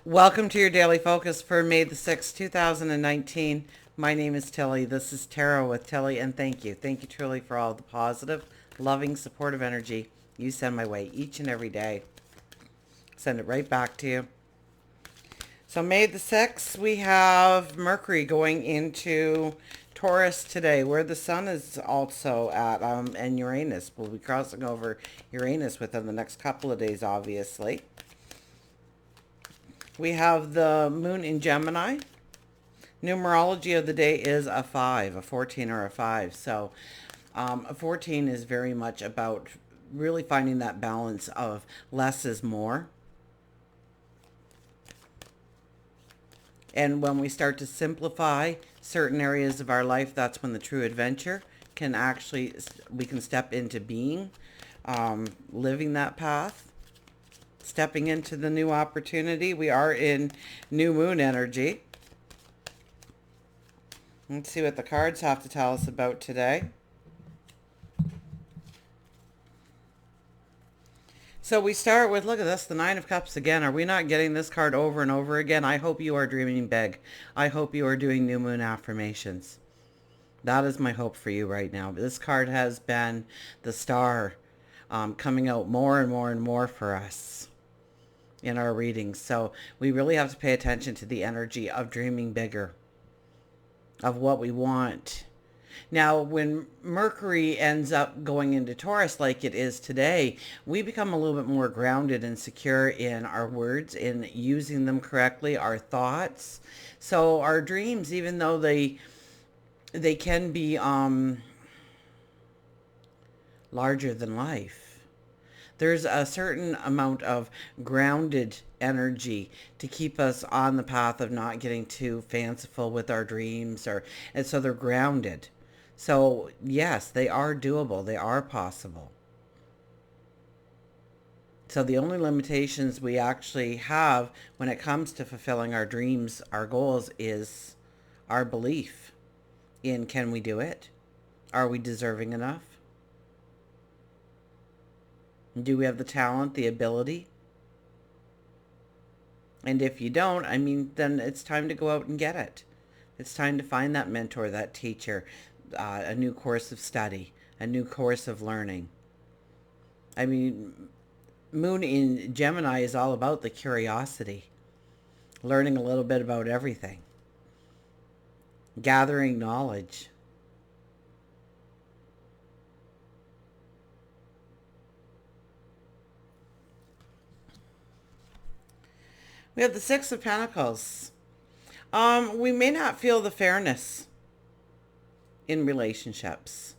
Welcome to your daily focus for May the 6th, 2019. My name is Tilly. This is Tarot with Tilly, and thank you. Thank you truly for all the positive, loving, supportive energy you send my way each and every day. Send it right back to you. So May the 6th, we have Mercury going into Taurus today, where the sun is also at, and Uranus will be crossing over Uranus within the next couple of days, obviously. We have the moon in Gemini. Numerology of the day is a 5, a 14 or a 5. So a 14 is very much about really finding that balance of less is more. And when we start to simplify certain areas of our life, that's when the true adventure can actually, we can step into being, living that path. Stepping into the new opportunity. We are in new moon energy. Let's see what the cards have to tell us about today. So we start with, look at this, the Nine of Cups again. Are we not getting this card over and over again? I hope you are dreaming big. I hope you are doing new moon affirmations. That is my hope for you right now. This card has been the star coming out more and more and more for us in our readings. So we really have to pay attention to the energy of dreaming bigger, of what we want. Now, when Mercury ends up going into Taurus like it is today, we become a little bit more grounded and secure in our words, in using them correctly, our thoughts. So our dreams, even though they can be larger than life, there's a certain amount of grounded energy to keep us on the path of not getting too fanciful with our dreams, and so they're grounded. So yes, they are doable. They are possible. So the only limitations we actually have when it comes to fulfilling our dreams, our goals, is our belief in, can we do it? Are we deserving enough? Do we have the talent, the ability? And if you don't, then it's time to go out and get it. It's time to find that mentor, that teacher, a new course of study, a new course of learning. Moon in Gemini is all about the curiosity, learning a little bit about everything, gathering knowledge. We have the Six of Pentacles. We may not feel the fairness in relationships.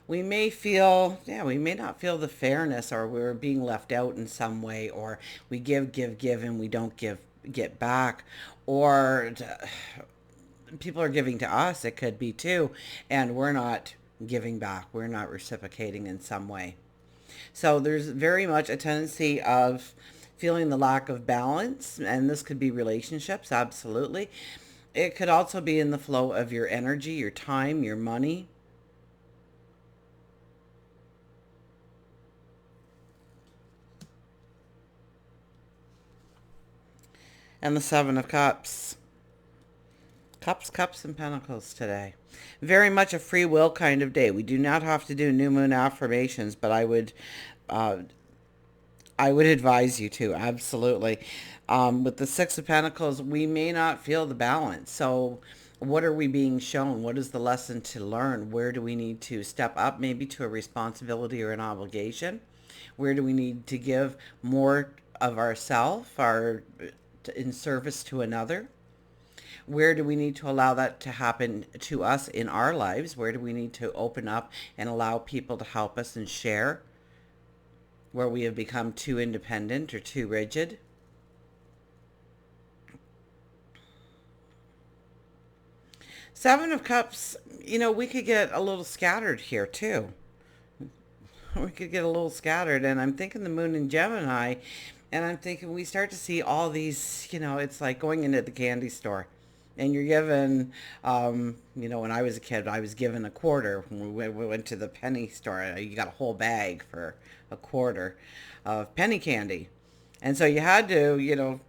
We may not feel the fairness, or we're being left out in some way, or we give, and we don't get back, or people are giving to us, it could be too, and we're not giving back. We're not reciprocating in some way. So there's very much a tendency of feeling the lack of balance, and this could be relationships, absolutely. It could also be in the flow of your energy, your time, your money. And the Seven of Cups. Cups, and Pentacles today. Very much a free will kind of day. We do not have to do new moon affirmations, but I would advise you to, absolutely. With the Six of Pentacles, we may not feel the balance. So what are we being shown? What is the lesson to learn? Where do we need to step up, maybe to a responsibility or an obligation? Where do we need to give more of ourselves, in service to another? Where do we need to allow that to happen to us in our lives? Where do we need to open up and allow people to help us and share? Where we have become too independent or too rigid. Seven of Cups, we could get a little scattered here too. We could get a little scattered, and I'm thinking the moon in Gemini, and I'm thinking we start to see all these, it's like going into the candy store. And you're given, when I was a kid, I was given a quarter. When we went to the penny store, you got a whole bag for a quarter of penny candy. And so you had to,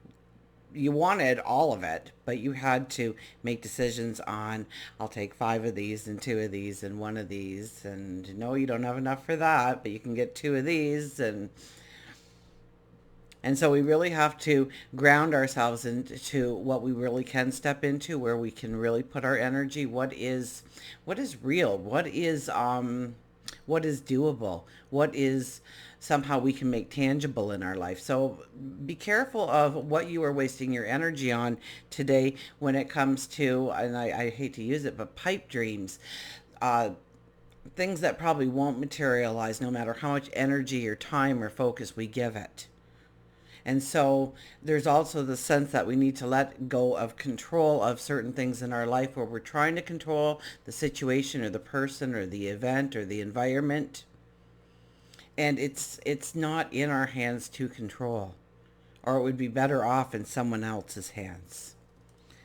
you wanted all of it, but you had to make decisions on, I'll take 5 of these and 2 of these and 1 of these, and no, you don't have enough for that, but you can get 2 of these, and so we really have to ground ourselves into what we really can step into, where we can really put our energy. What is real? What is doable? What is somehow we can make tangible in our life? So be careful of what you are wasting your energy on today when it comes to, and I hate to use it, but pipe dreams. Uh, Things that probably won't materialize no matter how much energy or time or focus we give it. And so there's also the sense that we need to let go of control of certain things in our life where we're trying to control the situation or the person or the event or the environment. And it's not in our hands to control, or it would be better off in someone else's hands.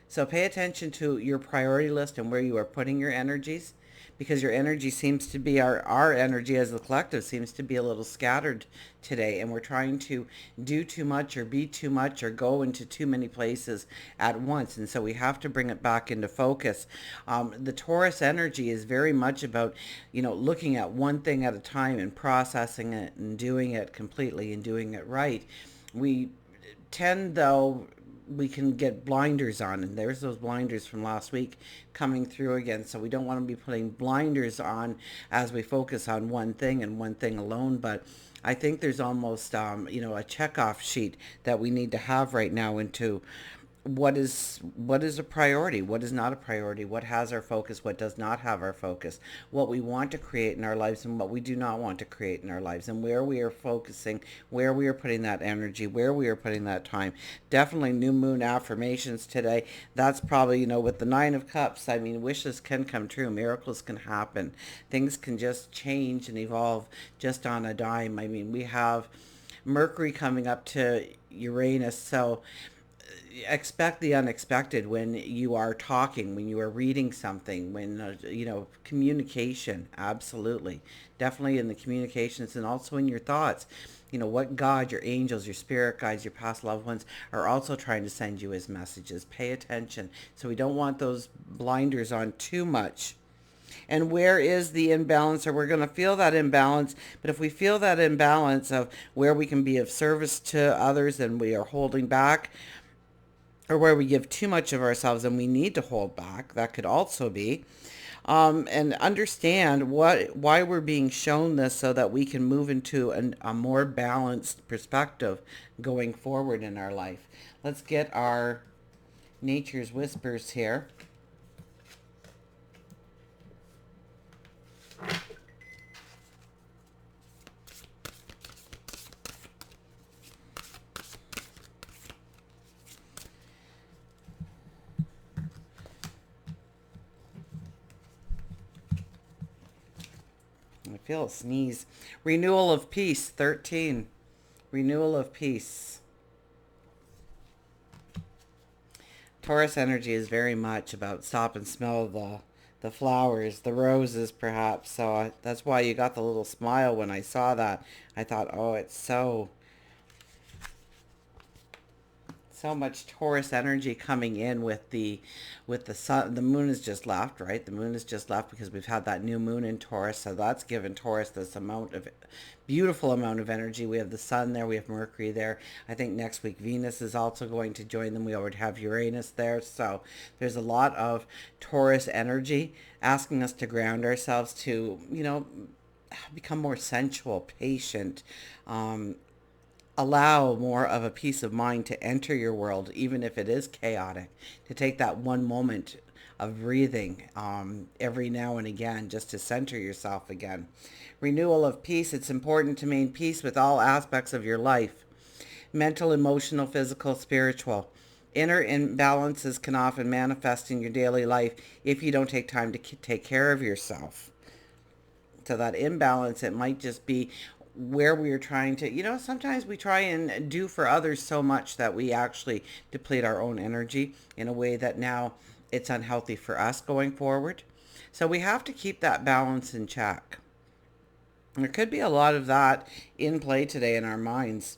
So pay attention to your priority list and where you are putting your energies, because your energy seems to be, our energy as a collective seems to be a little scattered today, and we're trying to do too much or be too much or go into too many places at once, and so we have to bring it back into focus. The Taurus energy is very much about, looking at one thing at a time and processing it and doing it completely and doing it right. We tend, though, we can get blinders on, and there's those blinders from last week coming through again. So we don't want to be putting blinders on as we focus on one thing and one thing alone. But I think there's almost a checkoff sheet that we need to have right now into what is a priority, what is not a priority, what has our focus, what does not have our focus, what we want to create in our lives and what we do not want to create in our lives, and where we are focusing, where we are putting that energy, where we are putting that time. Definitely new moon affirmations today. That's probably, with the 9 of Cups, I mean, wishes can come true, miracles can happen, things can just change and evolve just on a dime. I mean, we have Mercury coming up to Uranus, so expect the unexpected when you are talking, when you are reading something, when, communication, absolutely. Definitely in the communications and also in your thoughts. What God, your angels, your spirit guides, your past loved ones are also trying to send you as messages. Pay attention. So we don't want those blinders on too much. And where is the imbalance? Or we're going to feel that imbalance. But if we feel that imbalance of where we can be of service to others and we are holding back, or where we give too much of ourselves and we need to hold back, that could also be. And understand why we're being shown this so that we can move into a more balanced perspective going forward in our life. Let's get our nature's whispers here. I feel a sneeze. Renewal of peace, 13. Renewal of peace. Taurus energy is very much about stop and smell the flowers, the roses perhaps. So that's why you got the little smile when I saw that. I thought, oh, it's so much Taurus energy coming in with the sun. The moon has just left, right? The moon has just left because we've had that new moon in Taurus, so that's given Taurus this beautiful amount of energy. We have the sun there, we have Mercury there. I think next week Venus is also going to join them. We already have Uranus there, so there's a lot of Taurus energy asking us to ground ourselves to, become more sensual, patient, allow more of a peace of mind to enter your world, even if it is chaotic, to take that one moment of breathing every now and again just to center yourself again. Renewal of peace. It's important to maintain peace with all aspects of your life: mental, emotional, physical, spiritual. Inner imbalances can often manifest in your daily life if you don't take time to take care of yourself. So that imbalance, it might just be where we are trying to, sometimes we try and do for others so much that we actually deplete our own energy in a way that now it's unhealthy for us going forward. So we have to keep that balance in check. There could be a lot of that in play today in our minds.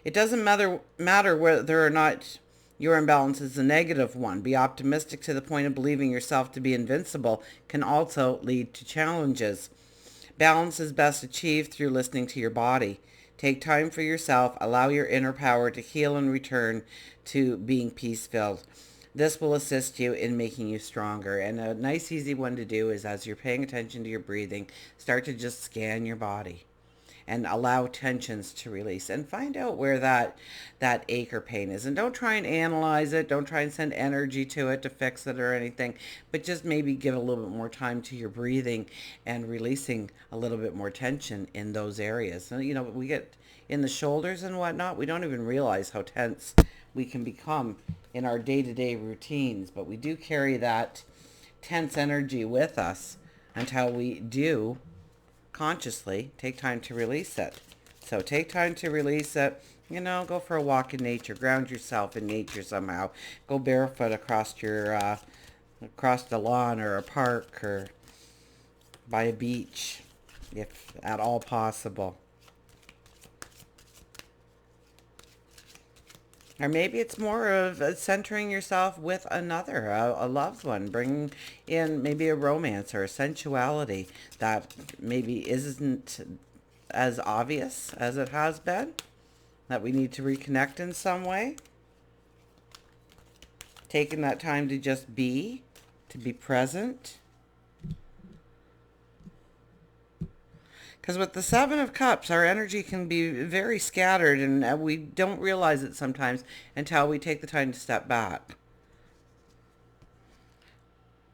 It doesn't matter whether or not Your imbalance is a negative one. Be optimistic to the point of believing yourself to be invincible can also lead to challenges. Balance is best achieved through listening to your body. Take time for yourself. Allow your inner power to heal and return to being peace-filled. This will assist you in making you stronger. And a nice, easy one to do is, as you're paying attention to your breathing, start to just scan your body and allow tensions to release and find out where that ache or pain is. And don't try and analyze it. Don't try and send energy to it to fix it or anything, but just maybe give a little bit more time to your breathing and releasing a little bit more tension in those areas. So, we get in the shoulders and whatnot, we don't even realize how tense we can become in our day-to-day routines, but we do carry that tense energy with us until we do consciously take time to release it. So take time to release it. Go for a walk in nature. Ground yourself in nature somehow. Go barefoot across the lawn or a park or by a beach, if at all possible. Or maybe it's more of centering yourself with another, a loved one. Bring in maybe a romance or a sensuality that maybe isn't as obvious as it has been, that we need to reconnect in some way. Taking that time to just be, to be present. Because with the Seven of Cups, our energy can be very scattered, and we don't realize it sometimes until we take the time to step back.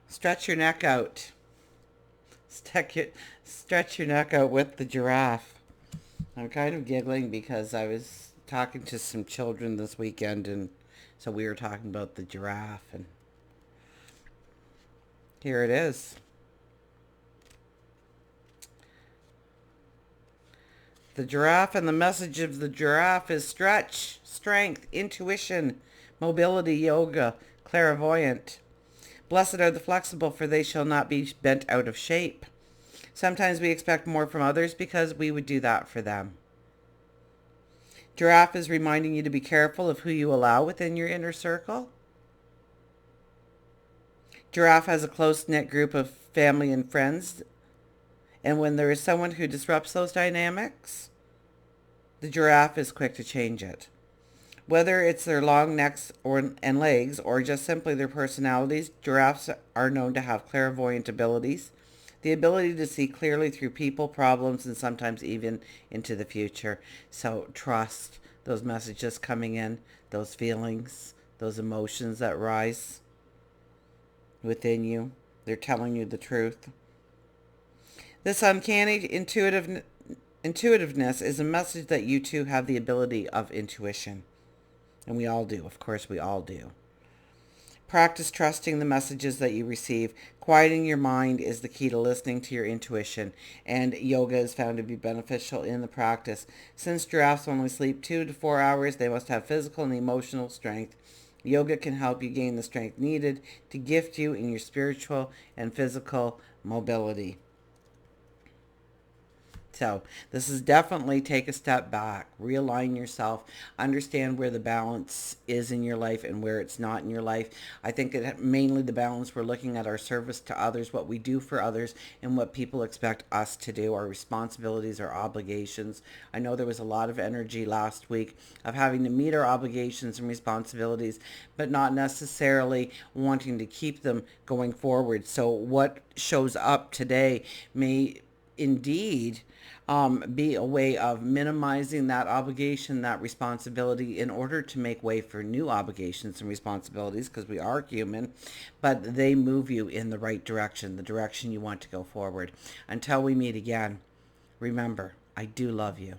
Stretch your neck out. Stretch your neck out with the giraffe. I'm kind of giggling because I was talking to some children this weekend, and so we were talking about the giraffe, and here it is. The giraffe, and the message of the giraffe is stretch, strength, intuition, mobility, yoga, clairvoyant. Blessed are the flexible, for they shall not be bent out of shape. Sometimes we expect more from others because we would do that for them. Giraffe is reminding you to be careful of who you allow within your inner circle. Giraffe has a close-knit group of family and friends, and when there is someone who disrupts those dynamics, the giraffe is quick to change it. Whether it's their long necks and legs or just simply their personalities, giraffes are known to have clairvoyant abilities, the ability to see clearly through people, problems, and sometimes even into the future. So trust those messages coming in, those feelings, those emotions that rise within you. They're telling you the truth. This uncanny intuitiveness is a message that you too have the ability of intuition. And we all do. Of course, we all do. Practice trusting the messages that you receive. Quieting your mind is the key to listening to your intuition, and yoga is found to be beneficial in the practice. Since giraffes only sleep 2 to 4 hours, they must have physical and emotional strength. Yoga can help you gain the strength needed to gift you in your spiritual and physical mobility. So this is definitely take a step back, realign yourself, understand where the balance is in your life and where it's not in your life. I think that mainly the balance, we're looking at our service to others, what we do for others, and what people expect us to do, our responsibilities, our obligations. I know there was a lot of energy last week of having to meet our obligations and responsibilities, but not necessarily wanting to keep them going forward. So what shows up today may indeed be a way of minimizing that obligation, that responsibility, in order to make way for new obligations and responsibilities, because we are human, but they move you in the right direction, the direction you want to go forward. Until we meet again, remember, I do love you.